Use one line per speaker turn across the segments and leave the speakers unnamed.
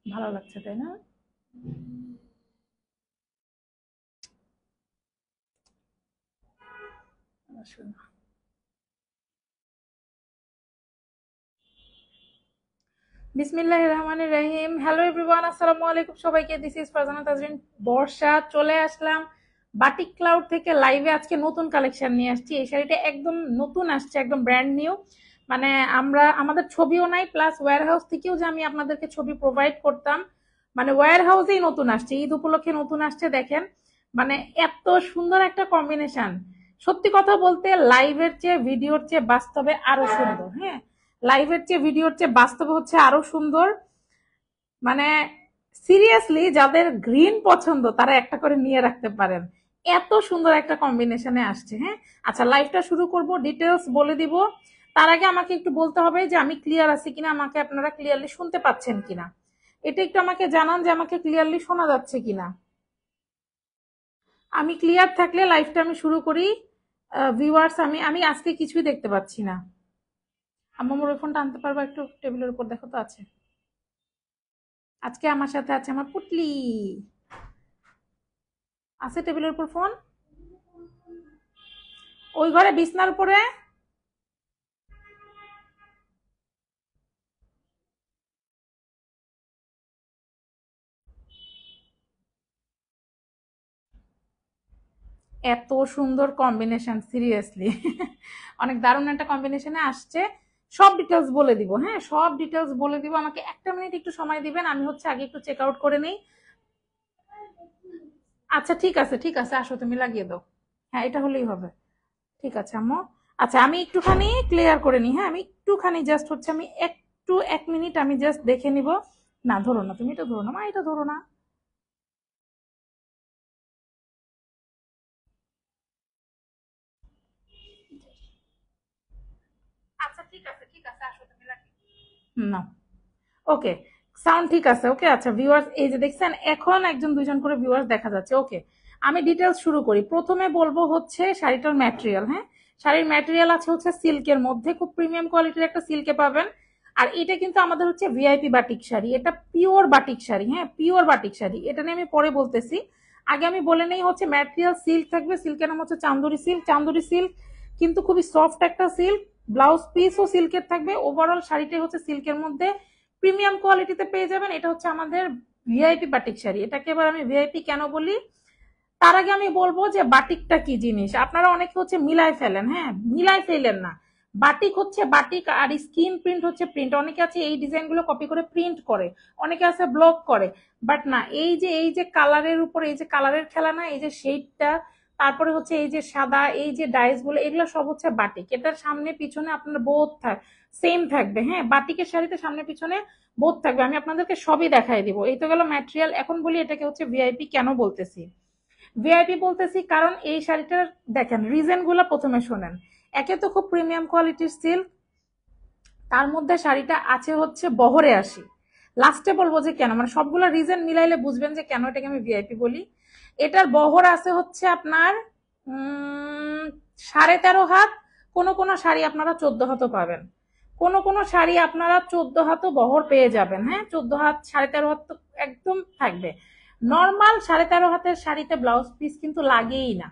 ভালো লাগছে তাই না? বিসমিল্লাহির রহমানির রহিম। হ্যালো এভরিওয়ান, আসসালামু আলাইকুম সবাইকে। দিস ইজ ফারজানা তাজরিন বর্ষা। চলে আসলাম বাটিক ক্লাউড থেকে লাইভে। আজকে নতুন কালেকশন নিয়ে আসছি। এই শাড়িটা একদম নতুন আসছে, একদম ব্র্যান্ড নিউ। মানে আমাদের ছবিও নাই, প্লাস ওয়্যার হাউস থেকেও যে আমি আপনাদেরকে ছবি প্রোভাইড করতাম, মানে ওয়্যার হাউসেই নতুন আসছে, ঈদ উপলক্ষে নতুন আসছে। দেখেন মানে এত সুন্দর একটা কম্বিনেশন। সত্যি কথা বলতে লাইভের চেয়ে ভিডিওর চেয়ে বাস্তবে আরো সুন্দর। হ্যাঁ, লাইভের চেয়ে ভিডিওর চেয়ে বাস্তবে হচ্ছে আরো সুন্দর। মানে সিরিয়াসলি যাদের গ্রিন পছন্দ তারা একটা করে নিয়ে রাখতে পারেন, এত সুন্দর একটা কম্বিনেশনে আসছে। হ্যাঁ, আচ্ছা লাইভটা শুরু করব, ডিটেলস বলে দিব। তার আগে আমাকে একটু বলতে হবে যে আমি ক্লিয়ার আছি কিনা, আমাকে আপনারা ক্লিয়ারলি শুনতে পাচ্ছেন কিনা, এটা একটু আমাকে জানান যে আমাকে ক্লিয়ারলি শোনা যাচ্ছে কিনা। আমি ক্লিয়ার থাকলে লাইভটা আমি শুরু করি। ভিউয়ার্স, আমি আমি আজকে কিছুই দেখতে পাচ্ছি না। আম্মা মোর ফোনটা আনতে পারবো একটু, টেবিলের উপর দেখো তো আছে। আজকে আমার সাথে আছে আমার পুটলি। আছে টেবিলের উপর ফোন, ওই ঘরে বিছনার উপরে। এত সুন্দর কম্বিনেশন, সিরিয়াসলি অনেক দারুণ একটা কম্বিনেশনে আসছে। সব ডিটেলস বলে দিব। হ্যাঁ, সব ডিটেলস বলে দিব। আমাকে একটা মিনিট একটু সময় দিবেন, আমি হচ্ছে আগে একটু চেক আউট করে নেই। আচ্ছা ঠিক আছে, ঠিক আছে, আসো তুমি লাগিয়ে দাও। হ্যাঁ, এটা হলেই হবে। ঠিক আছে আম্মু। আচ্ছা আমি একটুখানি ক্লিয়ার করে নিই। হ্যাঁ, আমি একটুখানি জাস্ট হচ্ছে আমি একটু 1 মিনিট আমি জাস্ট দেখে নিব। না ধরো না, তুমি এটা ধরো না মা, এটা ধরো না। আচ্ছা ঠিক আছে, ঠিক আছে, আসো তুমি লাগিয়ে না। ওকে, সাউন্ড ঠিক আছে। ওকে, আচ্ছা ভিউয়ার্স, এই যে দেখছেন এখন একজন দুইজন করে ভিউয়ার্স দেখা যাচ্ছে। ওকে, আমি ডিটেলস শুরু করি। প্রথমে বলবো হচ্ছে শাড়িটার ম্যাটেরিয়াল। হ্যাঁ, শাড়ির ম্যাটেরিয়াল আছে হচ্ছে সিল্কের মধ্যে, খুব প্রিমিয়াম কোয়ালিটির একটা সিল্কে পাবেন। আর এটা কিন্তু আমাদের হচ্ছে ভিআইপি বাটিক শাড়ি, এটা পিওর বাটিক শাড়ি। হ্যাঁ, পিওর বাটিক শাড়ি, এটা নিয়ে আমি পরে বলতেছি। আগে আমি বলে নেই হচ্ছে ম্যাটেরিয়াল সিল্ক থাকবে। সিল্কের নাম হচ্ছে চান্দুরি সিল্ক। চান্দুরি সিল্ক কিন্তু খুবই সফট একটা সিল্ক। ব্লাউজ পিসও সিল্কের থাকবে। ওভারঅল শাড়িটাই হচ্ছে সিল্কের মধ্যে প্রিমিয়াম কোয়ালিটিতে পেয়ে যাবেন। এটা হচ্ছে আমাদের ভিআইপি বাটিক শাড়ি। এটাকে এবার আমি ভিআইপি কেন বলি, তার আগে আমি বলবো যে বাটিকটা কি জিনিস। আপনারা অনেকে হচ্ছে মিলাই ফেলেন। হ্যাঁ, মিলাই ফেলেন না। বাটিক হচ্ছে বাটিক, আর স্ক্রিন প্রিন্ট হচ্ছে প্রিন্ট। অনেকে আছে এই ডিজাইন গুলো কপি করে প্রিন্ট করে, অনেকে আছে ব্লক করে। বাট না, এই যে কালারের উপর এই যে কালারের খেলা না, এই যে শেডটা, তারপরে হচ্ছে এই যে সাদা, এই যে ডাইস গুলো, এগুলো সব হচ্ছে বাটিক। এটার সামনে পিছনে আপনার বোথ সেম থাকবে। হ্যাঁ, বাটিকের শাড়িতে সামনে পিছনে বোথ থাকবে। আমি আপনাদেরকে সবই দেখাই দিব। এই তো গেল ম্যাটেরিয়াল। এখন বলি এটাকে হচ্ছে ভিআইপি কেন বলতেছি। ভিআইপি বলতেছি কারণ এই শাড়িটার দেখেন রিজন গুলো প্রথমে শোনেন। একে তো খুব প্রিমিয়াম কোয়ালিটির সিল্ক, তার মধ্যে শাড়িটা আছে হচ্ছে বহরে আসি। লাস্টে বলবো যে কেন, মানে সবগুলো রিজন মিলাইলে বুঝবেন যে কেন এটাকে আমি ভিআইপি বলি। এটার বহর আছে হচ্ছে আপনার 13.5 হাত। কোনো কোনো শাড়ি আপনারা 14 হাতও পাবেন। কোনো কোনো শাড়ি আপনারা 14 হাতও বহর পেয়ে যাবেন। হ্যাঁ, 14 হাত 13.5 হাত তো একদম থাকবে। নর্মাল 13.5 হাতের শাড়িতে ব্লাউজ পিস কিন্তু লাগেই না।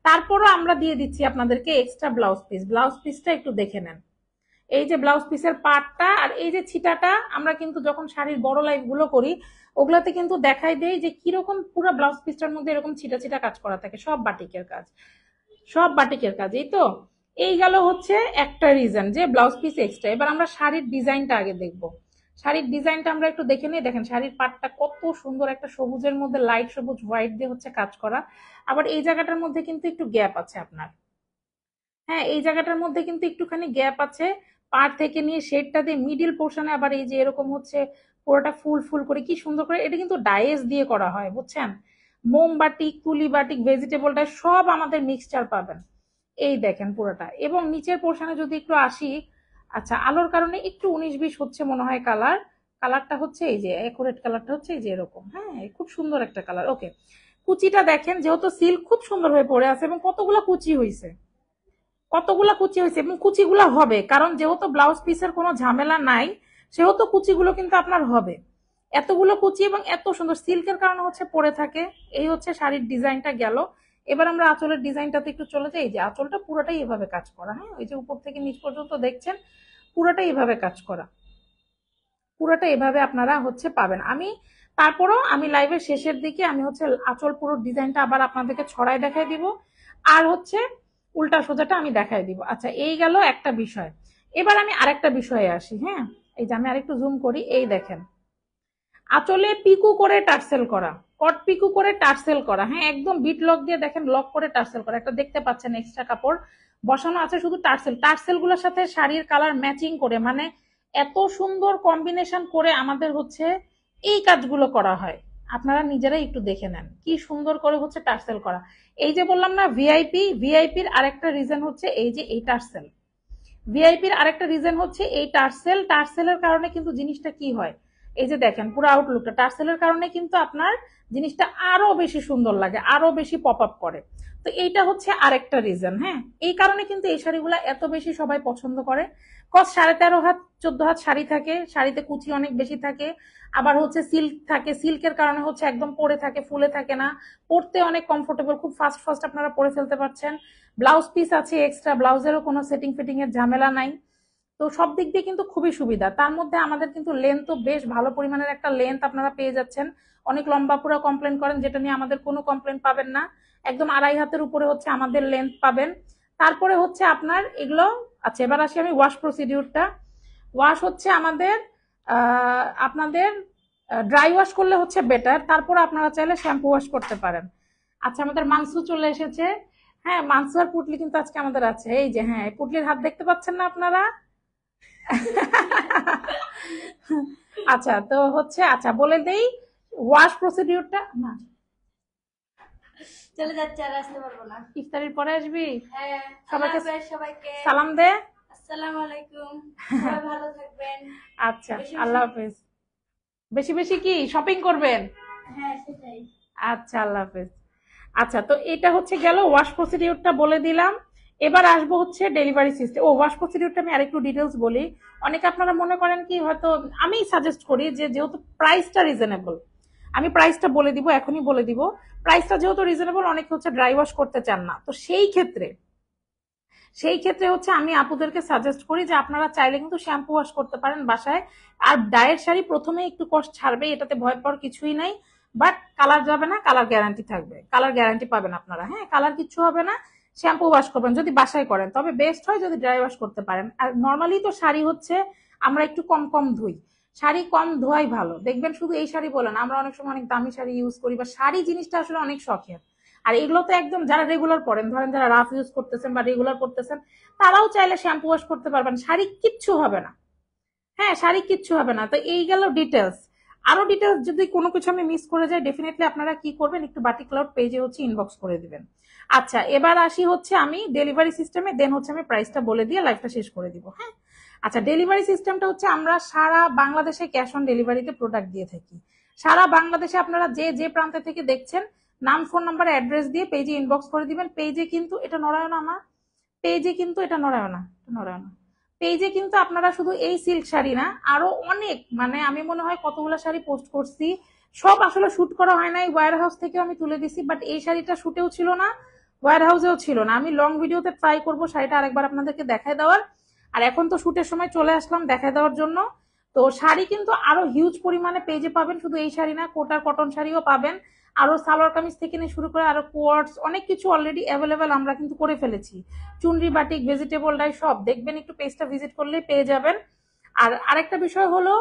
তারপরও আমরা দিয়ে দিচ্ছি আপনাদেরকে এক্সট্রা ব্লাউজ পিস। ব্লাউজ পিসটা একটু দেখে নেন। এই যে ব্লাউজ পিসের পার্টটা আর এই যে ছিটাটা, আমরা কিন্তু যখন শাড়ির বড় লাইভ গুলো করি ওগুলাতে কিন্তু দেখাই দেই যে কিরকম পুরো ব্লাউজ পিসটার মধ্যে এরকম ছিটা ছিটা কাজ করা থাকে। সব বাটিকের কাজ, সব বাটিকের কাজ। এই তো এই গেল হচ্ছে একটা রিজন যে ব্লাউজ পিস এক্সট্রা। এবার আমরা শাড়ির ডিজাইনটা আগে দেখবো। শাড়ির ডিজাইনটা আমরা একটু দেখে নিই। দেখেন শাড়ির পাটটা কত সুন্দর, একটা সবুজের মধ্যে লাইট সবুজ হোয়াইট দিয়ে হচ্ছে কাজ করা। আবার এই জায়গাটার মধ্যে কিন্তু একটু গ্যাপ আছে আপনার। হ্যাঁ, এই জায়গাটার মধ্যে কিন্তু একটুখানি গ্যাপ আছে। পাড় থেকে নিয়ে শেডটা দিয়ে মিডিল পোর্শনে আবার এই যে এরকম হচ্ছে পুরোটা ফুল ফুল করে কি সুন্দর করে, এটা কিন্তু ডাইস দিয়ে করা হয় বুঝছেন। মোমবাটিক, তুলি বাটিক, ভেজিটেবলটা সব আমাদের মিক্সচার পাবেন। এই দেখেন পুরোটা। এবং নিচের পোর্শনে যদি একটু আসি, আচ্ছা আলোর কারণে একটু 19-20 হচ্ছে মনে হয় কালার। কালারটা হচ্ছে এই যে একুরেট কালারটা হচ্ছে এই যে এরকম। হ্যাঁ, খুব সুন্দর একটা কালার। ওকে, কুচিটা দেখেন, যেহেতু সিল্ক খুব সুন্দর হয়ে পড়ে আছে এবং কতগুলা কুচি হয়েছে, কতগুলা কুচি হয়েছে, এবং কুচিগুলা হবে কারণ যেহেতু ব্লাউজ পিসের কোনো ঝামেলা নাই, সেহেতু কুচিগুলো কিন্তু আপনার হবে। এতগুলো কুচি এবং এত সুন্দর সিল্কের কারণে হচ্ছে পরে থাকে। এই হচ্ছে শাড়ির ডিজাইনটা গেল। এবার আমরা আঁচলের ডিজাইনটাতে একটু চলে যাই। এই যে আঁচলটা পুরোটাই এভাবে কাজ করা, হ্যাঁ, ওই যে উপর থেকে নিচ পর্যন্ত দেখছেন পুরোটাই এভাবে কাজ করা, পুরোটা এভাবে আপনারা হচ্ছে পাবেন। আমি তারপরও আমি লাইভের শেষের দিকে আমি হচ্ছে আঁচল পুরো ডিজাইনটা আবার আপনাদেরকে ছড়াই দেখাই দিব, আর হচ্ছে উল্টা সোজাটা আমি দেখাই দিব। আচ্ছা, এই গেল একটা বিষয়। এবার আমি আরেকটা বিষয়ে আসি। হ্যাঁ, এই যে আমি আরেকটু জুম করি, এই দেখেন আঁচলে পিকু করে টার্সেল করা, কট পিকু করে টার্সেল করা, হ্যাঁ, একদম বিট লক দিয়ে দেখেন লক করে টার্সেল করা, একটা দেখতে পাচ্ছেন এক্সট্রা কাপড় বসানো আছে শুধু টার্সেল, টার্সেল গুলোর সাথে শাড়ির কালার ম্যাচিং করে, মানে এত সুন্দর কম্বিনেশন করে আমাদের হচ্ছে এই কাজগুলো করা হয়। আপনারা নিজেরাই একটু দেখে নেন কি সুন্দর করে হচ্ছে টার্সেল করা। এই যে বললাম না ভিআইপি, ভিআইপির আরেকটা রিজন হচ্ছে এই যে এই টার্সেল, ভিআইপির আরেকটা রিজন হচ্ছে এই টার্সেল, টার্সেলের কারণে কিন্তু জিনিসটা কি হয়, এই যে দেখেন পুরো আউটলুকটা টার্সেলের কারণে কিন্তু আপনার জিনিসটা আরো বেশি সুন্দর লাগে, আরো বেশি পপ আপ করে। তো এইটা হচ্ছে আরেকটা রিজন। হ্যাঁ, এই কারণে কিন্তু এই শাড়িগুলো এত বেশি সবাই পছন্দ করে। কস 13.5 হাত 14 হাত শাড়ি থাকে, শাড়িতে কুচি অনেক বেশি থাকে, আবার হচ্ছে সিল্ক থাকে, সিল্কের কারণে হচ্ছে একদম পরে থাকে, ফুলে থাকে না, পরতে অনেক কমফোর্টেবল, খুব ফাস্ট ফাস্ট আপনারা পরে ফেলতে পারছেন। ব্লাউজ পিস আছে এক্সট্রা, ব্লাউজেরও কোনো সেটিং ফিটিং এর ঝামেলা নাই। তো সব দিক দিয়ে কিন্তু খুবই সুবিধা। তার মধ্যে আমাদের কিন্তু লেন্থও বেশ ভালো পরিমাণের একটা লেন্থ আপনারা পেয়ে যাচ্ছেন। অনেক লম্বা পুরো কমপ্লেন করেন, যেটা নিয়ে আমাদের কোনো কমপ্লেন পাবেন না। একদম 2.5 হাতের উপরে হচ্ছে আমাদের লেন্থ পাবেন। তারপরে হচ্ছে আপনার এগুলো, আচ্ছা এবার আসি আমি ওয়াশ প্রসিডিউরটা। ওয়াশ হচ্ছে আমাদের আপনাদের ড্রাই ওয়াশ করলে হচ্ছে বেটার, তারপরে আপনারা চাইলে শ্যাম্পু ওয়াশ করতে পারেন। আচ্ছা, আমাদের মানসু চলে এসেছে। হ্যাঁ, মানসু আর পুটলি কিন্তু আজকে আমাদের আছে। এই যে হ্যাঁ, পুটলির হাত দেখতে পাচ্ছেন না আপনারা? আচ্ছা, তো হচ্ছে আচ্ছা বলে দেই ওয়াশ প্রসিডিউরটা না,
চলে যাচ্ছে আর আসতে পারবো না।
ইফতারির পরে আসবি?
হ্যাঁ,
সবাইকে
সবাইকে
সালাম দে।
আসসালামু আলাইকুম, সবাই ভালো থাকবেন।
আচ্ছা, আল্লাহ হাফেজ। বেশি বেশি কি শপিং করবেন?
হ্যাঁ, সেটাই।
আচ্ছা, আল্লাহ হাফেজ। আচ্ছা, তো এটা হচ্ছে গেল ওয়াশ প্রসিডিউরটা বলে দিলাম। এবার আসবো হচ্ছে ডেলিভারি সিস্টেম। ও ওয়াশ প্রসিডিউরটা আমি আরেকটু ডিটেলস বলি। অনেকে আপনারা মনে করেন কি, হয়তো আমি সাজেস্ট করি যে যেহেতু প্রাইসটা রিজনেবল, আমি প্রাইসটা বলে দিব, এখনই বলে দিব। প্রাইসটা যেহেতু রিজনেবল, অনেকে হচ্ছে ড্রাই ওয়াশ করতে চান না, তো সেই ক্ষেত্রে হচ্ছে আমি আপুদেরকে সাজেস্ট করি যে আপনারা চাইলে কিন্তু শ্যাম্পু ওয়াশ করতে পারেন বাসায়। আর ডায়ের শাড়ি প্রথমে একটু কষ্ট ছাড়বে, এটাতে ভয় পাওয়ার কিছুই নাই। বাট কালার যাবে না, কালার গ্যারান্টি থাকবে, কালার গ্যারান্টি পাবেন আপনারা। হ্যাঁ, কালার কিচ্ছু হবে না। শ্যাম্পু ওয়াশ করবেন যদি বাসায় করেন, তবে বেস্ট হয় যদি ড্রাই ওয়াশ করতে পারেন। আর নর্মালি তো শাড়ি হচ্ছে আমরা একটু কম কম ধুই, শাড়ি কম ধোয়াই ভালো। দেখবেন শুধু এই শাড়ি বলেন, আমরা অনেক সময় অনেক দামি শাড়ি ইউজ করি, বা শাড়ি জিনিসটা আসলে অনেক শখের। আর এগুলো তো একদম যারা রেগুলার পরেন, ধরেন যারা রাফ ইউজ করতেছেন বা রেগুলার করতেছেন, তারাও চাইলে শ্যাম্পু ওয়াশ করতে পারবেন, শাড়ি কিচ্ছু হবে না। হ্যাঁ, শাড়ি কিচ্ছু হবে না। তো এই গেল ডিটেলস। আরো ডিটেলস যদি কোনো কিছু আমি মিস করে যাই, ডেফিনেটলি আপনারা কি করবেন, একটু বাটি ক্লাউড পেজে হচ্ছে ইনবক্স করে দিবেন। আচ্ছা, এবার আসি হচ্ছে আমি ডেলিভারি সিস্টেমে, দেন হচ্ছে আমি প্রাইসটা বলে দিয়ে লাইভটা শেষ করে দিব। হ্যাঁ, আচ্ছা, ডেলিভারি সিস্টেমটা হচ্ছে আমরা সারা বাংলাদেশে ক্যাশ অন ডেলিভারিতে প্রোডাক্ট দিয়ে থাকি। সারা বাংলাদেশে আপনারা যে যে প্রান্ত থেকে দেখছেন, নাম, ফোন নাম্বার, অ্যাড্রেস দিয়ে পেজে ইনবক্স করে দিবেন। পেজে কিন্তু এটা নড়ায় না আমার, পেজে কিন্তু এটা নড়ায় না, নড়ায় না। পেজে কিন্তু আপনারা শুধু এই সিল্ক শাড়ি না, আরো অনেক, মানে আমি মনে হয় কতগুলো শাড়ি পোস্ট করছি, সব আসলে শুট করা হয় নাই, ওয়্যার হাউস থেকে আমি তুলে দিছি। বাট এই শাড়িটা শুটেও ছিল না, ওয়্যার হাউসেও ছিল না। আমি লং ভিডিওতে ট্রাই করবো শাড়িটা আরেকবার আপনাদেরকে দেখায় দেওয়ার। আর এখন তো শুটের সময় চলে আসলাম দেখায় দেওয়ার জন্য। তো শাড়ি কিন্তু আরো হিউজ পরিমাণে পেজে পাবেন, শুধু এই শাড়ি না, কোটার কটন শাড়িও পাবেন। আরো সালোয়ার কামিজ থেকে নিয়ে শুরু করে আরো কোয়ার্টস অনেক কিছু অলরেডি অ্যাভেলেবেল আমরা কিন্তু করে ফেলেছি। চুনরি, বাটিক, ভেজিটেবল ডাই সব দেখবেন, একটু পেজটা ভিজিট করলেই পেয়ে যাবেন। আর আরেকটা বিষয় হলো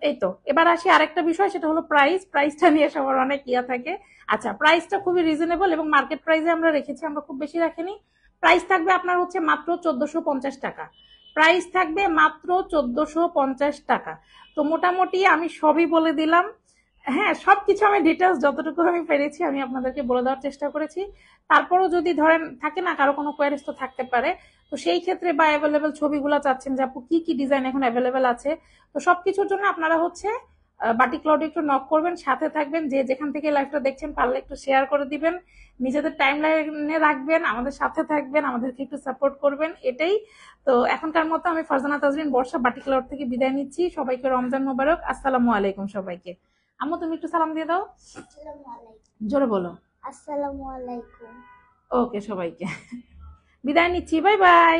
এই তো এবার আসি আরেকটা বিষয়, সেটা হলো প্রাইস। প্রাইসটা নিয়ে সবার অনেক ইয়া থাকে। আচ্ছা, প্রাইসটা খুবই রিজনেবল এবং মার্কেট প্রাইসে আমরা রেখেছি, আমরা খুব বেশি রাখিনি। প্রাইস থাকবে আপনার হচ্ছে মাত্র 1450 টাকা। প্রাইস থাকবে মাত্র 1450 টাকা। তো মোটামুটি আমি সবই বলে দিলাম। হ্যাঁ, সবকিছু আমি ডিটেলস যতটুকু আমি পেরেছি আমি আপনাদেরকে বলে দেওয়ার চেষ্টা করেছি। তারপরও যদি ধরেন থাকে না কারো কোনো কোয়ারিজ তো থাকতে পারে, তো সেই ক্ষেত্রে বা অ্যাভেলেবেল ছবিগুলো চাচ্ছেন যে আপু কি কি ডিজাইন এখন অ্যাভেলেবেল আছে, তো সবকিছুর জন্য আপনারা হচ্ছে বাটি ক্লাউডে একটু নক করবেন, সাথে থাকবেন, যে যেখান থেকে লাইভটা দেখছেন পারলে একটু শেয়ার করে দিবেন, নিজেদের টাইম লাইনে রাখবেন, আমাদের সাথে থাকবেন, আমাদেরকে একটু সাপোর্ট করবেন, এটাই। তো এখনকার মতো আমি ফারজানা তাজরিন বর্ষা বাটি ক্লাউড থেকে বিদায় নিচ্ছি। সবাইকে রমজান মোবারক, আসসালামু আলাইকুম সবাইকে। আম্মু তুমি একটু সালাম দিয়ে দাও,
আসসালামু আলাইকুম।
জোরে বলো।
আসসালামু আলাইকুম।
ওকে, সবাইকে বিদায় নিচ্ছি, বাই বাই।